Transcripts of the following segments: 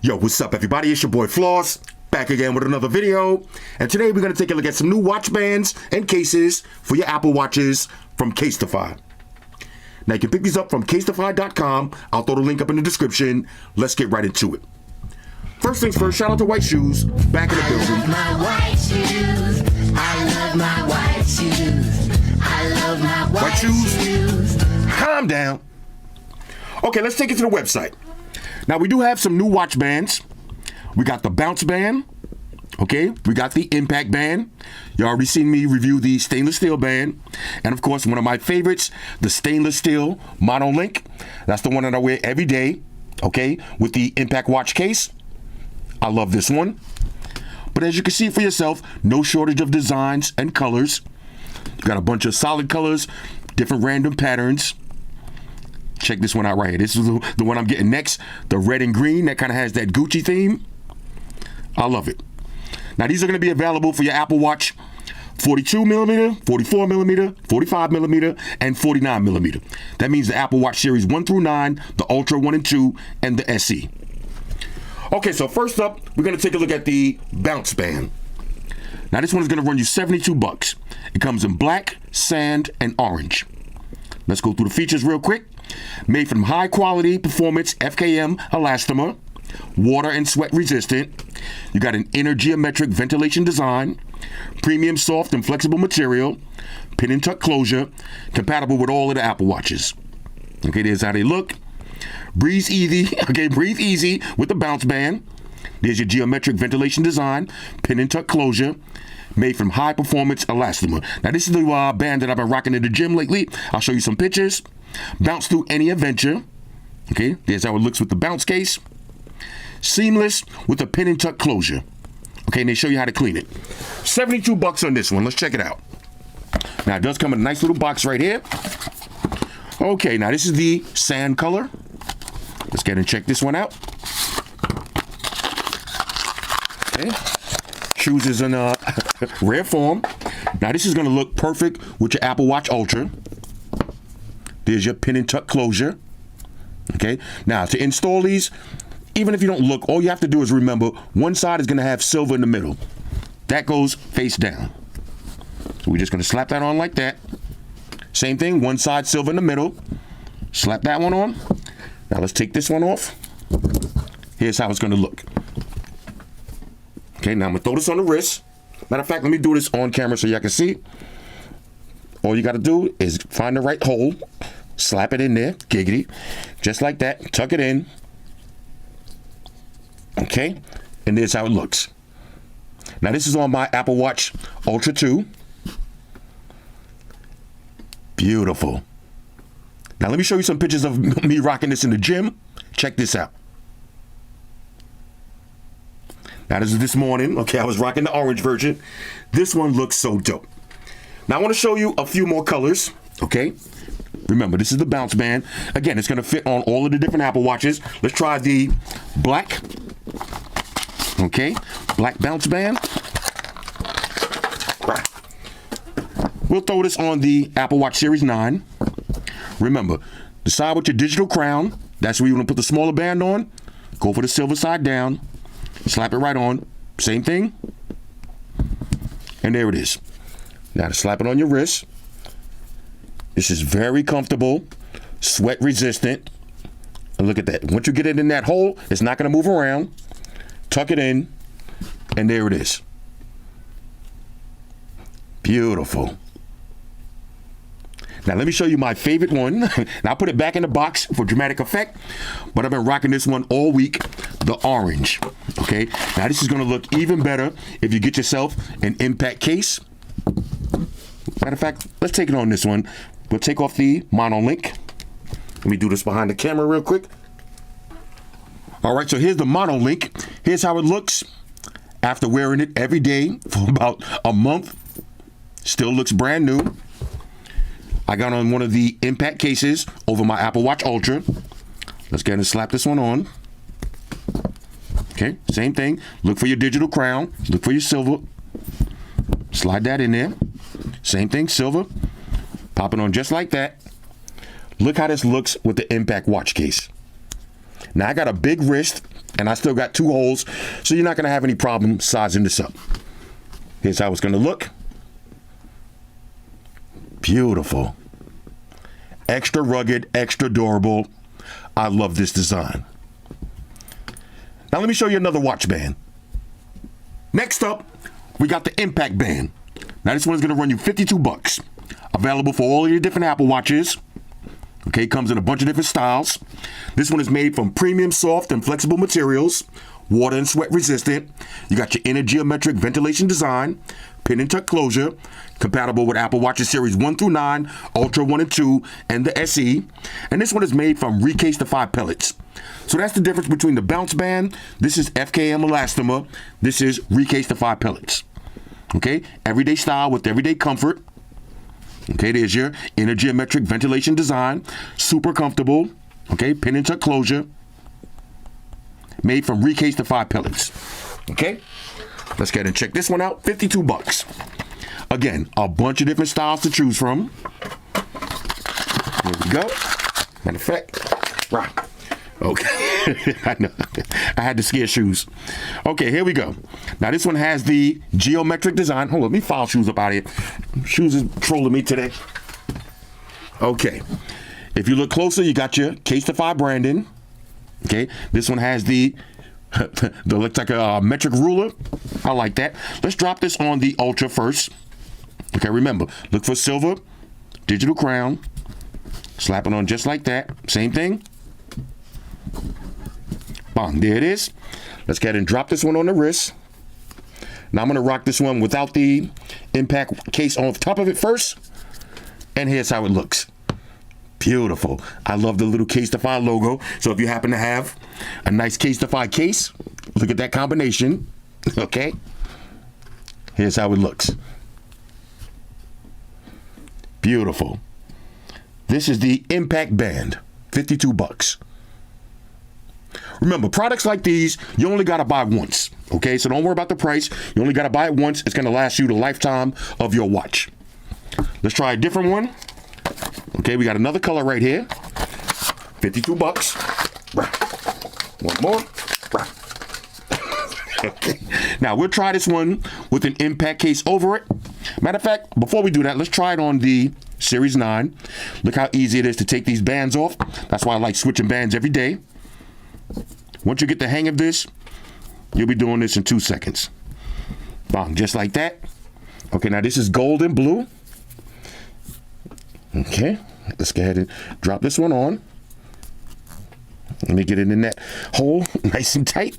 Yo, what's up everybody? It's your boy Floss, back again with another video. And today we're going to take a look at some new watch bands and cases for your Apple Watches from Casetify. Now you can pick these up from Casetify.com. I'll throw the link up in the description. Let's get right into it. First things first, shout out to White Shoes, back in the building. I love my white shoes. I love my white shoes. I love my white shoes. Calm down. Okay, let's take it to the website. Now we do have some new watch bands. We got the Bounce Band. Okay, we got the Impact Band. You already seen me review the stainless steel band. And of course, one of my favorites, the stainless steel monolink. That's the one that I wear every day, okay, with the Impact watch case. I love this one. But as you can see for yourself, no shortage of designs and colors. You got a bunch of solid colors, different random patterns. Check this one out right here. This is the one I'm getting next. The red and green that kind of has that Gucci theme. I love it. Now these are going to be available for your Apple Watch 42 millimeter, 44 millimeter, 45 millimeter, and 49 millimeter. That means the Apple Watch series 1 through 9, the Ultra 1 and 2, and the SE. Okay, so first up, we're going to take a look at the Bounce Band. Now this one is going to run you $72. It comes in black, sand, and orange. Let's go through the features real quick. Made from high quality performance FKM elastomer, water and sweat resistant. You got an inner geometric ventilation design, premium soft and flexible material, pin and tuck closure, compatible with all of the Apple Watches. Okay, there's how they look. Breathe easy, okay, breathe easy with the Bounce Band. There's your geometric ventilation design, pin and tuck closure, made from high performance elastomer. Now this is the band that I've been rocking in the gym lately. I'll show you some pictures. Bounce through any adventure. Okay, there's how it looks with the bounce case. Seamless with a pin and tuck closure. Okay, and they show you how to clean it. $72 on this one. Let's check it out. Now it does come in a nice little box right here. Okay, now this is the sand color. Let's get and check this one out. Okay, shoes is in rare form. Now this is going to look perfect with your Apple Watch Ultra. There's your pin and tuck closure. Okay, now to install these, even if you don't look, all you have to do is remember one side is going to have silver in the middle. That goes face down. So we're just going to slap that on like that. Same thing, one side silver in the middle. Slap that one on. Now let's take this one off. Here's how it's going to look. Okay, now I'm going to throw this on the wrist. Matter of fact, let me do this on camera so y'all can see. All you got to do is find the right hole. Slap it in there, giggity, just like that. Tuck it in. Okay, and there's how it looks. Now this is on my Apple Watch Ultra 2. Beautiful. Now let me show you some pictures of me rocking this in the gym. Check this out. Now this is this morning. Okay, I was rocking the orange version. This one looks so dope. Now I want to show you a few more colors. Okay. Remember, this is the Bounce Band. Again, it's going to fit on all of the different Apple Watches. Let's try the black. Okay, black Bounce Band. We'll throw this on the Apple Watch Series 9. Remember, decide with your digital crown. That's where you want to put the smaller band on. Go for the silver side down. Slap it right on. Same thing. And there it is. Now to slap it on your wrist. This is very comfortable, sweat resistant. And look at that. Once you get it in that hole, it's not going to move around. Tuck it in, and there it is. Beautiful. Now let me show you my favorite one. Now I'll put it back in the box for dramatic effect, but I've been rocking this one all week, the orange. Okay, now this is going to look even better if you get yourself an Impact case. Matter of fact, let's take it on this one. We'll take off the monolink. Let me do this behind the camera real quick. All right, so here's the monolink. Here's how it looks after wearing it every day for about a month. Still looks brand new. I got on one of the Impact cases over my Apple Watch Ultra. Let's go ahead and slap this one on. Okay, same thing. Look for your digital crown. Look for your silver. Slide that in there. Same thing, silver. Pop it on just like that. Look how this looks with the Impact watch case. Now I got a big wrist And I still got 2 holes, so you're not going to have any problem sizing this up. Here's how it's going to look. Beautiful. Extra rugged, extra durable. I love this design. Now let me show you another watch band. Next up, we got the Impact Band. Now this one is going to run you $52. Available for all of your different Apple Watches. Okay, comes in a bunch of different styles. This one is made from premium soft and flexible materials, water and sweat resistant. You got your inner geometric ventilation design, pin and tuck closure, compatible with Apple Watches Series 1 through 9, Ultra 1 and 2, and the SE. And this one is made from Casetify pellets. So that's the difference between the Bounce Band. This is FKM elastomer. This is Casetify pellets. Okay, everyday style with everyday comfort. Okay, there's your inner geometric ventilation design. Super comfortable. Okay, pin and tuck closure. Made from Casetify pellets. Okay, let's go ahead and check this one out. $52. Again, a bunch of different styles to choose from. There we go. Matter of fact, right. Okay, I know. I had to scare shoes. Okay, here we go. Now this one has the geometric design. Hold on, let me file shoes up out of here. Shoes is trolling me today. Okay, if you look closer, you got your Casetify branding. Okay, this one has the looks like a metric ruler. I like that. Let's drop this on the Ultra first. Okay, remember, look for silver, digital crown. Slap it on just like that. Same thing. Bang, there it is. Let's go ahead and drop this one on the wrist. Now I'm going to rock this one without the impact case on top of it first. And here's how it looks. Beautiful. I love the little Casetify logo. So if you happen to have a nice Casetify case, look at that combination. Okay. Here's how it looks. Beautiful. This is the Impact Band. $52. Remember, products like these, you only got to buy once. Okay, so don't worry about the price. You only got to buy it once. It's going to last you the lifetime of your watch. Let's try a different one. Okay, we got another color right here. $52. One more. Okay. Now we'll try this one with an impact case over it. Matter of fact, before we do that, let's try it on the Series 9. Look how easy it is to take these bands off. That's why I like switching bands every day. Once you get the hang of this, you'll be doing this in 2 seconds. Bang, just like that. Okay, now this is gold and blue. Okay, let's go ahead and drop this one on. Let me get it in that hole nice and tight.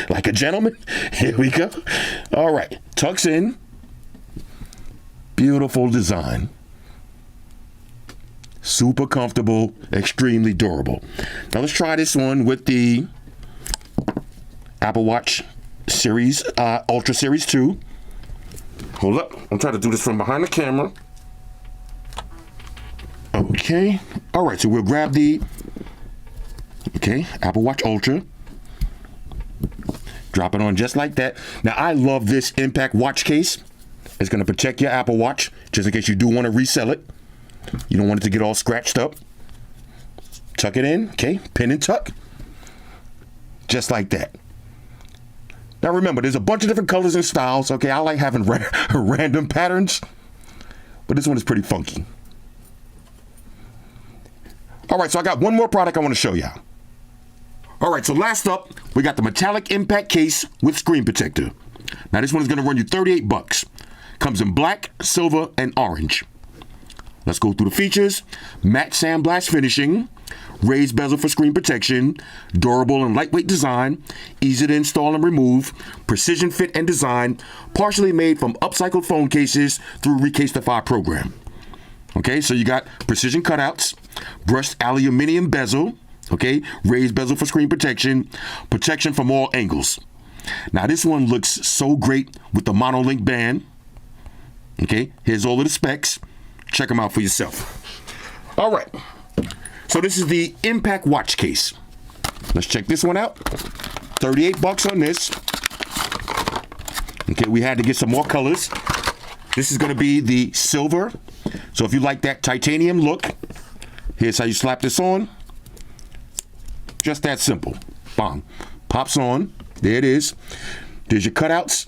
Like a gentleman. Here we go. All right, tucks in. Beautiful design. Super comfortable, extremely durable. Now let's try this one with the Apple Watch Series, Ultra Series 2. Hold up, I'm trying to do this from behind the camera. Okay, all right, so we'll grab the, Apple Watch Ultra. Drop it on just like that. Now I love this impact watch case. It's gonna protect your Apple Watch, just in case you do want to resell it. You don't want it to get all scratched up. Tuck it in, okay? Pin and tuck. Just like that. Now remember, there's a bunch of different colors and styles, okay? I like having random patterns, but this one is pretty funky. All right, so I got one more product I want to show y'all. All right, so last up, we got the metallic impact case with screen protector. Now this one is gonna run you $38. Comes in black, silver, and orange. Let's go through the features. Matte sandblast finishing, raised bezel for screen protection, durable and lightweight design, easy to install and remove, precision fit and design, partially made from upcycled phone cases through Casetify program. Okay, so you got precision cutouts, brushed aluminum bezel, okay, raised bezel for screen protection, protection from all angles. Now this one looks so great with the monolink band. Okay, here's all of the specs. Check them out for yourself. All right, so this is the Impact watch case. Let's check this one out. $38 on this. Okay, we had to get some more colors. This is gonna be the silver. So if you like that titanium look, here's how you slap this on. Just that simple. Bang. Pops on. There it is. There's your cutouts.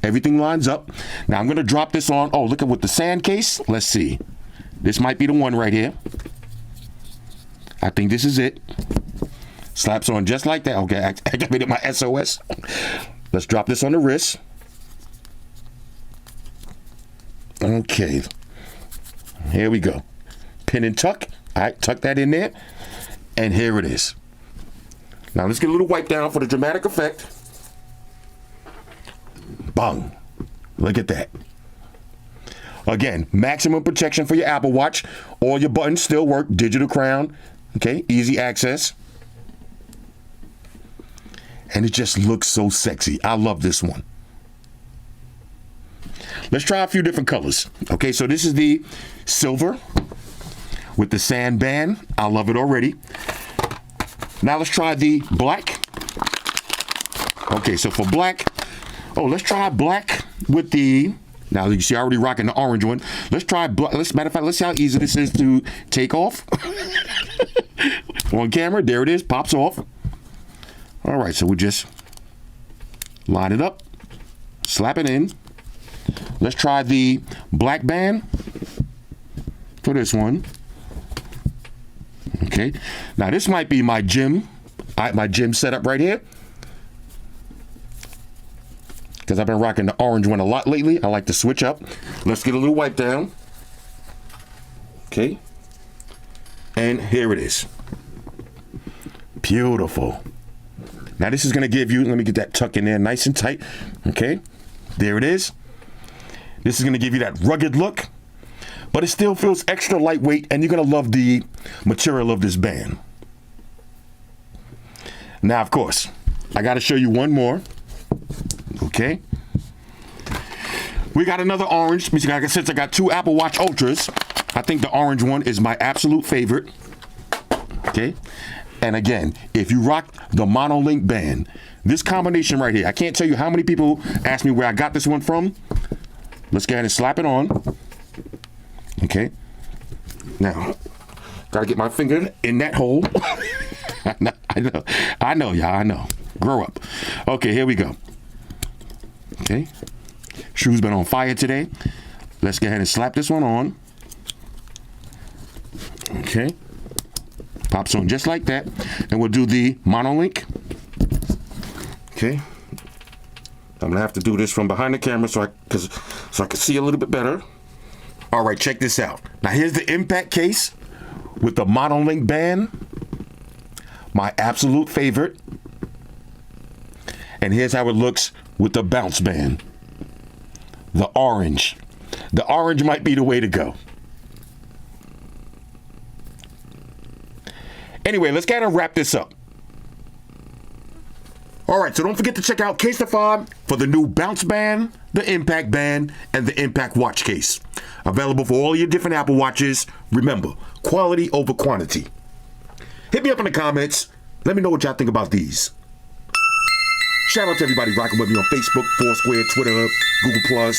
Everything lines up. Now I'm going to drop this on. Oh, look at with the sand case. Let's see. This might be the one right here. I think this is it. Slaps on just like that. Okay, I activated my SOS. Let's drop this on the wrist. Okay. Here we go. Pin and tuck. All right, tuck that in there. And here it is. Now let's get a little wipe down for the dramatic effect. Bang. Look at that. Again, maximum protection for your Apple Watch. All your buttons still work. Digital crown. Okay, easy access. And it just looks so sexy. I love this one. Let's try a few different colors. Okay, so this is the silver with the sand band. I love it already. Now let's try the black. Okay, so for black, let's try black with the, now you see I already rocking the orange one. Let's try black. Matter of fact, let's see how easy this is to take off. On camera, there it is, pops off. All right, so we just line it up, slap it in. Let's try the black band for this one. Okay, now this might be my gym setup right here, because I've been rocking the orange one a lot lately. I like to switch up. Let's get a little wipe down. Okay, and here it is. Beautiful. Now this is going to give you, let me get that tuck in there nice and tight. Okay, there it is. This is going to give you that rugged look, but it still feels extra lightweight, and you're going to love the material of this band. Now, of course, I got to show you one more. Okay. We got another orange. Since I got two Apple Watch Ultras, I think the orange one is my absolute favorite. Okay. And again, if you rock the monolink band, this combination right here, I can't tell you how many people ask me where I got this one from. Let's go ahead and slap it on. Okay. Now, gotta get my finger in that hole. I know, y'all, I know. Grow up. Okay, here we go. Okay. Shoe's been on fire today. Let's go ahead and slap this one on. Okay. Pops on just like that. And we'll do the monolink. Okay. I'm gonna have to do this from behind the camera so I can see a little bit better. All right, check this out. Now here's the impact case with the monolink band. My absolute favorite. And here's how it looks with the bounce band. The orange. The orange might be the way to go. Anyway, let's kind of wrap this up. All right, so don't forget to check out Casetify for the new bounce band, the impact band, and the impact watch case. Available for all your different Apple Watches. Remember, quality over quantity. Hit me up in the comments. Let me know what y'all think about these. Shout out to everybody rocking with me on Facebook, Foursquare, Twitter, Google+.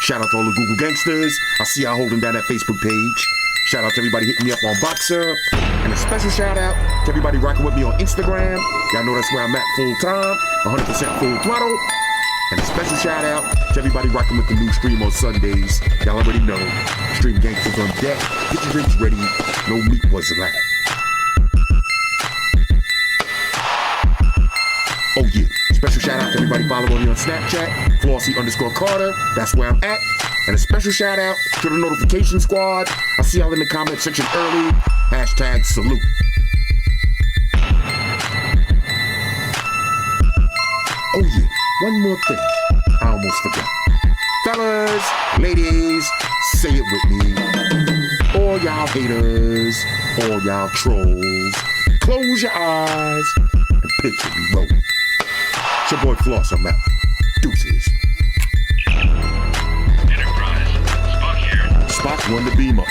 Shout out to all the Google gangsters. I see y'all holding down that Facebook page. Shout out to everybody hitting me up on Boxer. And a special shout out to everybody rocking with me on Instagram. Y'all know that's where I'm at full time, 100% full throttle. And a special shout out to everybody rocking with the new stream on Sundays. Y'all already know, Stream Gangsters on deck. Get your drinks ready. No meat was allowed. Oh yeah, special shout out to everybody following me on Snapchat, Flossy_Carter. That's where I'm at. And a special shout out to the notification squad. I see y'all in the comment section early. #salute. Oh yeah, one more thing. I almost forgot. Fellas, ladies, say it with me. All y'all haters, all y'all trolls, close your eyes and picture me rolling. It's your boy Floss, I'm out. Deuces. Enterprise, Spock here. Spock won the beam up.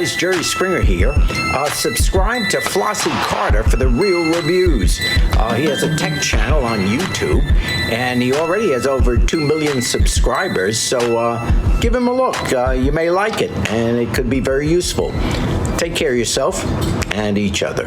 guys, Jerry Springer here. Subscribe to Flossy Carter for the real reviews. He has a tech channel on YouTube, and he already has over 2 million subscribers, so give him a look. You may like it, and it could be very useful. Take care of yourself and each other.